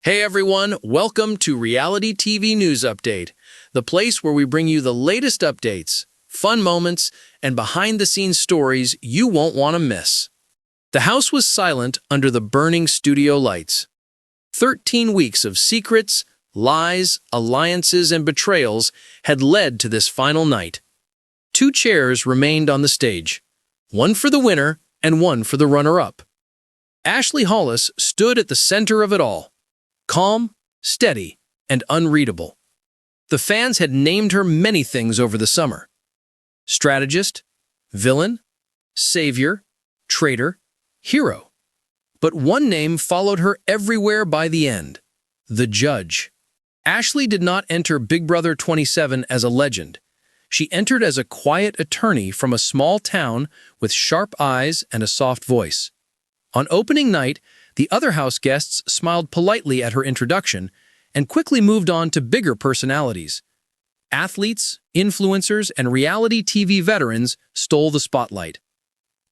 Hey everyone, welcome to Reality TV News Update, the place where we bring you the latest updates, fun moments, and behind-the-scenes stories you won't want to miss. The house was silent under the burning studio lights. 13 weeks of secrets, lies, alliances, and betrayals had led to this final night. 2 chairs remained on the stage, one for the winner and one for the runner-up. Ashley Hollis stood at the center of it all. Calm, steady, and unreadable. The fans had named her many things over the summer. Strategist, villain, savior, traitor, hero. But one name followed her everywhere by the end: the judge. Ashley did not enter Big Brother 27 as a legend. She entered as a quiet attorney from a small town with sharp eyes and a soft voice. On opening night, the other house guests smiled politely at her introduction and quickly moved on to bigger personalities. Athletes, influencers, and reality TV veterans stole the spotlight.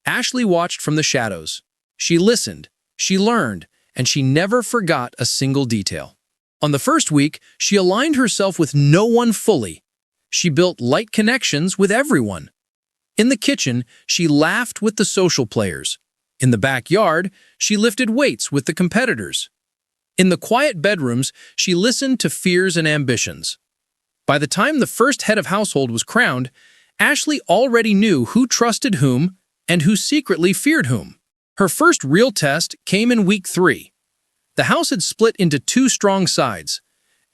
Ashley watched from the shadows. She listened, she learned, and she never forgot a single detail. On the first week, she aligned herself with no one fully. She built light connections with everyone. In the kitchen, she laughed with the social players. In the backyard, she lifted weights with the competitors. In the quiet bedrooms, she listened to fears and ambitions. By the time the first head of household was crowned, Ashley already knew who trusted whom and who secretly feared whom. Her first real test came in week 3. The house had split into 2 strong sides.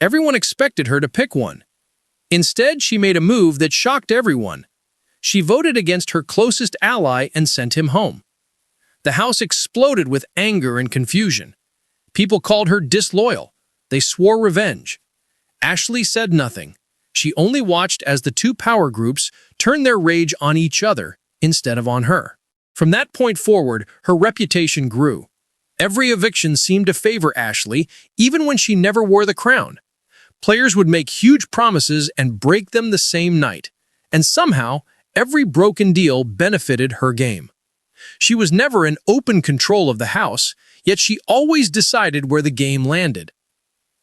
Everyone expected her to pick one. Instead, she made a move that shocked everyone. She voted against her closest ally and sent him home. The house exploded with anger and confusion. People called her disloyal. They swore revenge. Ashley said nothing. She only watched as the 2 power groups turned their rage on each other instead of on her. From that point forward, her reputation grew. Every eviction seemed to favor Ashley, even when she never wore the crown. Players would make huge promises and break them the same night. And somehow, every broken deal benefited her game. She was never in open control of the house, yet she always decided where the game landed.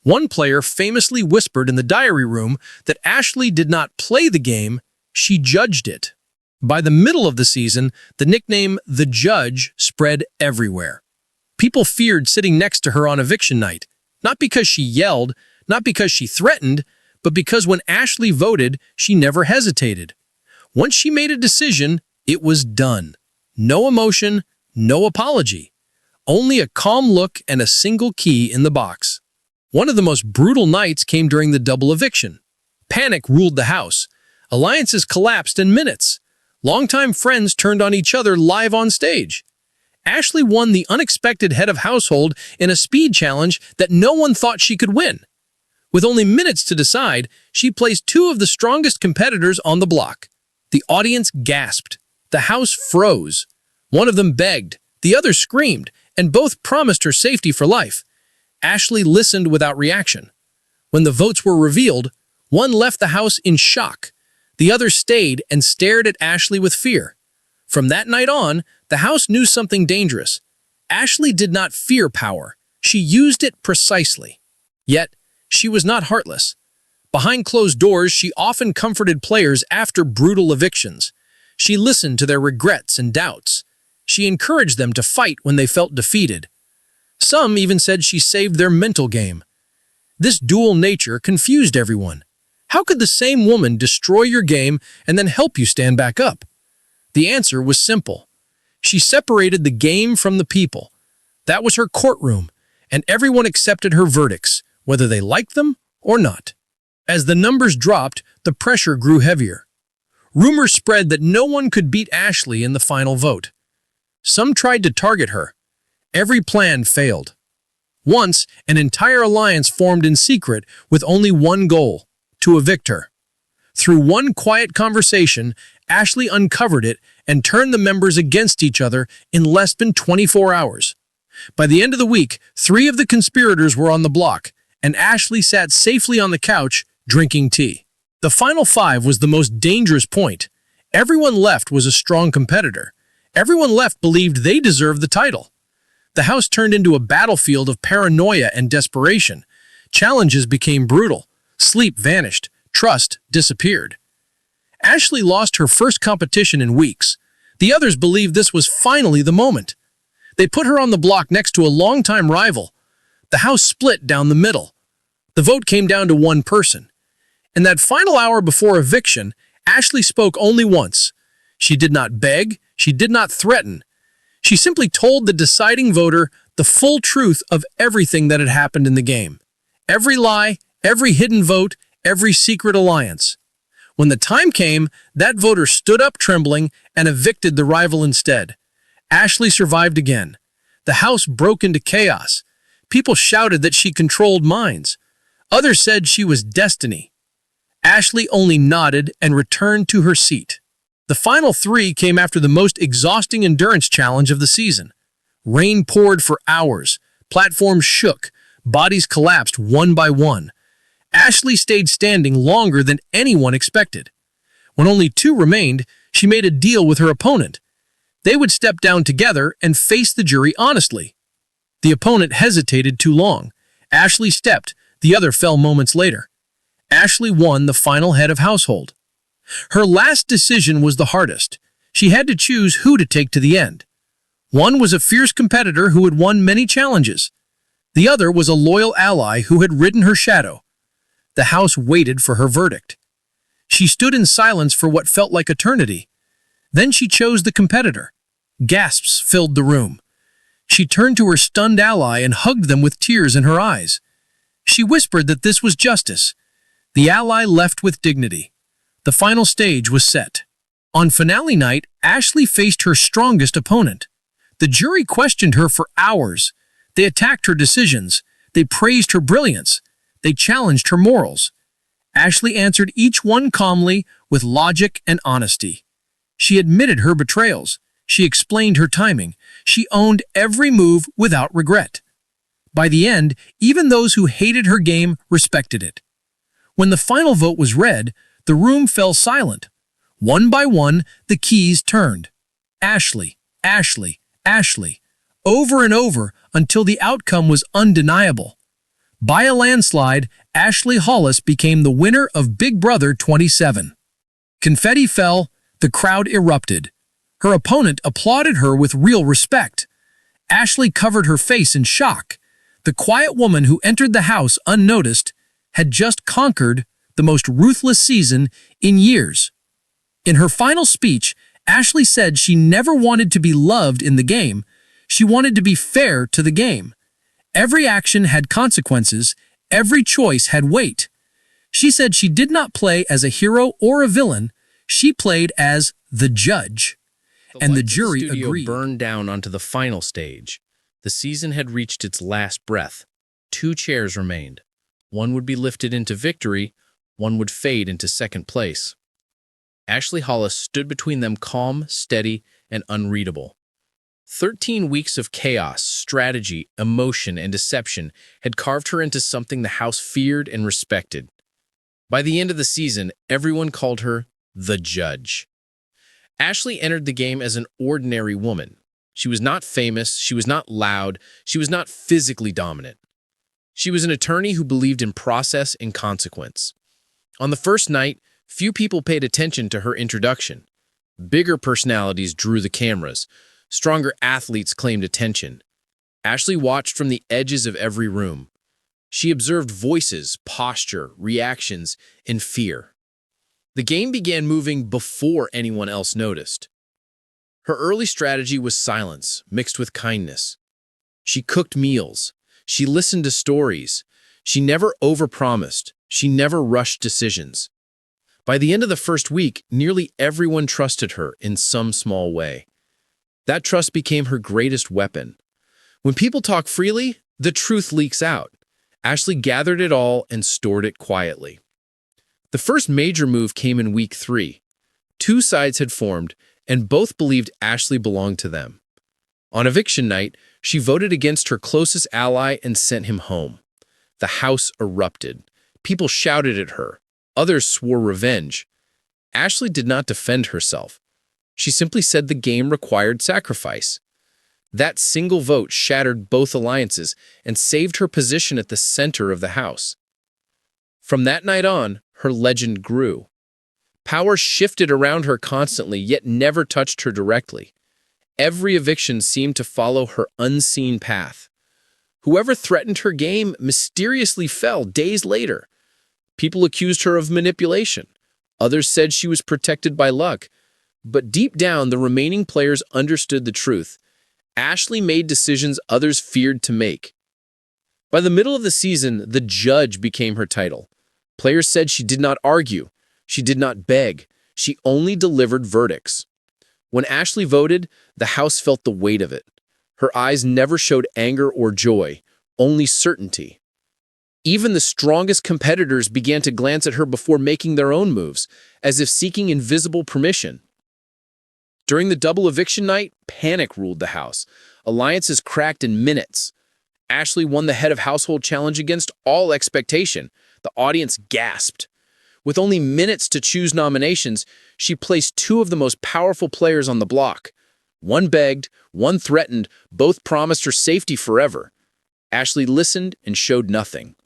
One player famously whispered in the diary room that Ashley did not play the game, she judged it. By the middle of the season, the nickname The Judge spread everywhere. People feared sitting next to her on eviction night, not because she yelled, not because she threatened, but because when Ashley voted, she never hesitated. Once she made a decision, it was done. No emotion, no apology. Only a calm look and a single key in the box. One of the most brutal nights came during the double eviction. Panic ruled the house. Alliances collapsed in minutes. Longtime friends turned on each other live on stage. Ashley won the unexpected head of household in a speed challenge that no one thought she could win. With only minutes to decide, she placed 2 of the strongest competitors on the block. The audience gasped. The house froze. One of them begged, the other screamed, and both promised her safety for life. Ashley listened without reaction. When the votes were revealed, one left the house in shock. The other stayed and stared at Ashley with fear. From that night on, the house knew something dangerous. Ashley did not fear power. She used it precisely. Yet, she was not heartless. Behind closed doors, she often comforted players after brutal evictions. She listened to their regrets and doubts. She encouraged them to fight when they felt defeated. Some even said she saved their mental game. This dual nature confused everyone. How could the same woman destroy your game and then help you stand back up? The answer was simple. She separated the game from the people. That was her courtroom, and everyone accepted her verdicts, whether they liked them or not. As the numbers dropped, the pressure grew heavier. Rumors spread that no one could beat Ashley in the final vote. Some tried to target her. Every plan failed. Once, an entire alliance formed in secret with only one goal: to evict her. Through one quiet conversation, Ashley uncovered it and turned the members against each other in less than 24 hours. By the end of the week, 3 of the conspirators were on the block, and Ashley sat safely on the couch, drinking tea. The final 5 was the most dangerous point. Everyone left was a strong competitor. Everyone left believed they deserved the title. The house turned into a battlefield of paranoia and desperation. Challenges became brutal. Sleep vanished. Trust disappeared. Ashley lost her first competition in weeks. The others believed this was finally the moment. They put her on the block next to a longtime rival. The house split down the middle. The vote came down to one person. In that final hour before eviction, Ashley spoke only once. She did not beg. She did not threaten. She simply told the deciding voter the full truth of everything that had happened in the game. Every lie, every hidden vote, every secret alliance. When the time came, that voter stood up trembling and evicted the rival instead. Ashley survived again. The house broke into chaos. People shouted that she controlled minds. Others said she was destiny. Ashley only nodded and returned to her seat. The final three came after the most exhausting endurance challenge of the season. Rain poured for hours. Platforms shook. Bodies collapsed one by one. Ashley stayed standing longer than anyone expected. When only two remained, she made a deal with her opponent. They would step down together and face the jury honestly. The opponent hesitated too long. Ashley stepped. The other fell moments later. Ashley won the final head of household. Her last decision was the hardest. She had to choose who to take to the end. One was a fierce competitor who had won many challenges. The other was a loyal ally who had ridden her shadow. The house waited for her verdict. She stood in silence for what felt like eternity. Then she chose the competitor. Gasps filled the room. She turned to her stunned ally and hugged them with tears in her eyes. She whispered that this was justice. The ally left with dignity. The final stage was set. On finale night, Ashley faced her strongest opponent. The jury questioned her for hours. They attacked her decisions. They praised her brilliance. They challenged her morals. Ashley answered each one calmly, with logic and honesty. She admitted her betrayals. She explained her timing. She owned every move without regret. By the end, even those who hated her game respected it. When the final vote was read, the room fell silent. One by one, the keys turned. Ashley, Ashley, Ashley, over and over until the outcome was undeniable. By a landslide, Ashley Hollis became the winner of Big Brother 27. Confetti fell, the crowd erupted. Her opponent applauded her with real respect. Ashley covered her face in shock. The quiet woman who entered the house unnoticed had just conquered the most ruthless season in years. In her final speech, Ashley said she never wanted to be loved in the game. She wanted to be fair to the game. Every action had consequences. Every choice had weight. She said she did not play as a hero or a villain. She played as the judge. And the jury agreed. Burned down onto the final stage. The season had reached its last breath. 2 chairs remained. One would be lifted into victory. One would fade into second place. Ashley Hollis stood between them, calm, steady, and unreadable. 13 weeks of chaos, strategy, emotion, and deception had carved her into something the house feared and respected. By the end of the season, everyone called her the judge. Ashley entered the game as an ordinary woman. She was not famous, she was not loud, she was not physically dominant. She was an attorney who believed in process and consequence. On the first night, few people paid attention to her introduction. Bigger personalities drew the cameras. Stronger athletes claimed attention. Ashley watched from the edges of every room. She observed voices, posture, reactions, and fear. The game began moving before anyone else noticed. Her early strategy was silence, mixed with kindness. She cooked meals. She listened to stories. She never overpromised. She never rushed decisions. By the end of the first week, nearly everyone trusted her in some small way. That trust became her greatest weapon. When people talk freely, the truth leaks out. Ashley gathered it all and stored it quietly. The first major move came in week 3. 2 sides had formed, and both believed Ashley belonged to them. On eviction night, she voted against her closest ally and sent him home. The house erupted. People shouted at her. Others swore revenge. Ashley did not defend herself. She simply said the game required sacrifice. That single vote shattered both alliances and saved her position at the center of the House. From that night on, her legend grew. Power shifted around her constantly, yet never touched her directly. Every eviction seemed to follow her unseen path. Whoever threatened her game mysteriously fell days later. People accused her of manipulation. Others said she was protected by luck. But deep down, the remaining players understood the truth. Ashley made decisions others feared to make. By the middle of the season, the judge became her title. Players said she did not argue. She did not beg. She only delivered verdicts. When Ashley voted, the House felt the weight of it. Her eyes never showed anger or joy, only certainty. Even the strongest competitors began to glance at her before making their own moves, as if seeking invisible permission. During the double eviction night, panic ruled the House. Alliances cracked in minutes. Ashley won the Head of Household challenge against all expectation. The audience gasped. With only minutes to choose nominations, she placed two of the most powerful players on the block. One begged, one threatened, both promised her safety forever. Ashley listened and showed nothing.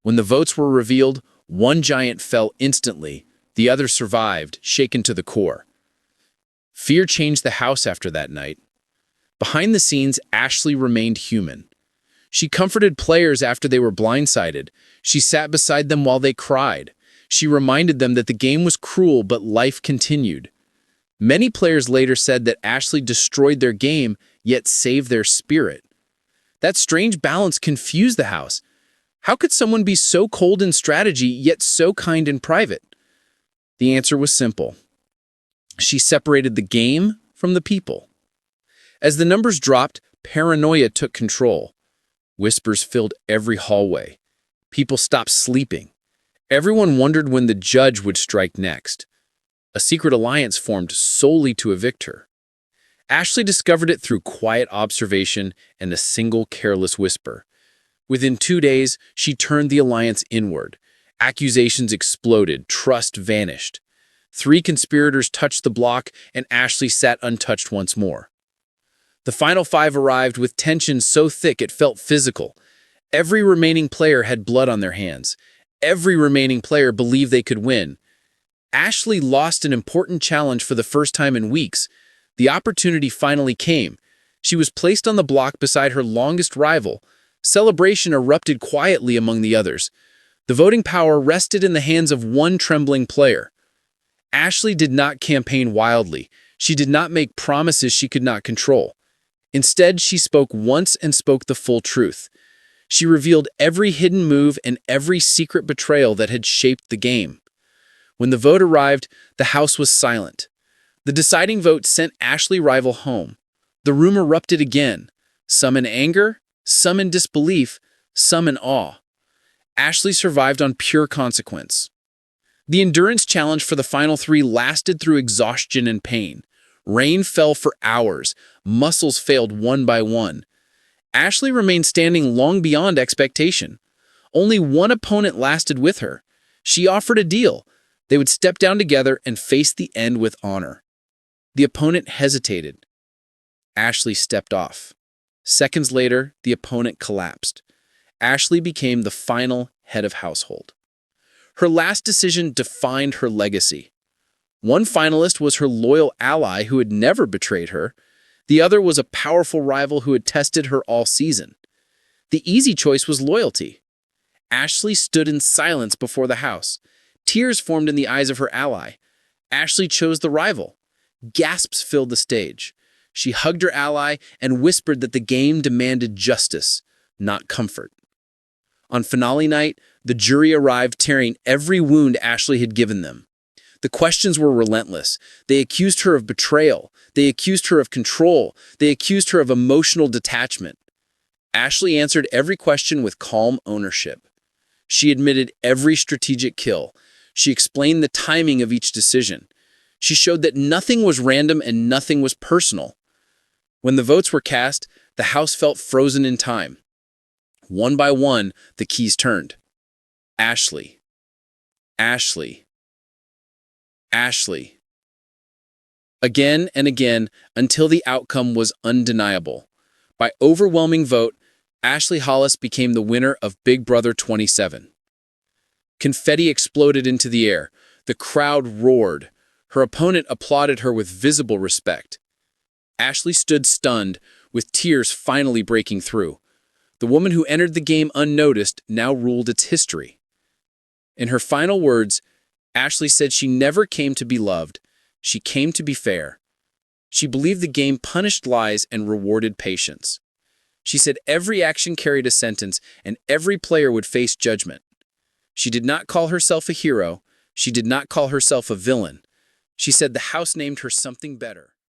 When the votes were revealed, one giant fell instantly. The other survived, shaken to the core. Fear changed the House after that night. Behind the scenes, Ashley remained human. She comforted players after they were blindsided. She sat beside them while they cried. She reminded them that the game was cruel, but life continued. Many players later said that Ashley destroyed their game, yet saved their spirit. That strange balance confused the House. How could someone be so cold in strategy, yet so kind in private? The answer was simple. She separated the game from the people. As the numbers dropped, paranoia took control. Whispers filled every hallway. People stopped sleeping. Everyone wondered when the judge would strike next. A secret alliance formed solely to evict her. Ashley discovered it through quiet observation and a single careless whisper. Within 2 days, she turned the alliance inward. Accusations exploded, trust vanished. 3 conspirators touched the block, and Ashley sat untouched once more. The final 5 arrived with tension so thick it felt physical. Every remaining player had blood on their hands. Every remaining player believed they could win. Ashley lost an important challenge for the first time in weeks. The opportunity finally came. She was placed on the block beside her longest rival. Celebration erupted quietly among the others. The voting power rested in the hands of one trembling player. Ashley did not campaign wildly. She did not make promises she could not control. Instead, she spoke once and spoke the full truth. She revealed every hidden move and every secret betrayal that had shaped the game. When the vote arrived, the House was silent. The deciding vote sent Ashley's rival home. The room erupted again, some in anger, some in disbelief, some in awe. Ashley survived on pure consequence. The endurance challenge for the final 3 lasted through exhaustion and pain. Rain fell for hours. Muscles failed one by one. Ashley remained standing long beyond expectation. Only one opponent lasted with her. She offered a deal. They would step down together and face the end with honor. The opponent hesitated. Ashley stepped off. Seconds later, the opponent collapsed. Ashley became the final head of household. Her last decision defined her legacy. One finalist was her loyal ally who had never betrayed her. The other was a powerful rival who had tested her all season. The easy choice was loyalty. Ashley stood in silence before the house. Tears formed in the eyes of her ally. Ashley chose the rival. Gasps filled the stage. She hugged her ally and whispered that the game demanded justice, not comfort. On finale night, the jury arrived tearing every wound Ashley had given them. The questions were relentless. They accused her of betrayal. They accused her of control. They accused her of emotional detachment. Ashley answered every question with calm ownership. She admitted every strategic kill. She explained the timing of each decision. She showed that nothing was random and nothing was personal. When the votes were cast, the house felt frozen in time. One by one, the keys turned. Ashley. Ashley. Ashley. Again and again, until the outcome was undeniable. By overwhelming vote, Ashley Hollis became the winner of Big Brother 27. Confetti exploded into the air. The crowd roared. Her opponent applauded her with visible respect. Ashley stood stunned, with tears finally breaking through. The woman who entered the game unnoticed now ruled its history. In her final words, Ashley said she never came to be loved, she came to be fair. She believed the game punished lies and rewarded patience. She said every action carried a sentence and every player would face judgment. She did not call herself a hero. She did not call herself a villain. She said the house named her something better.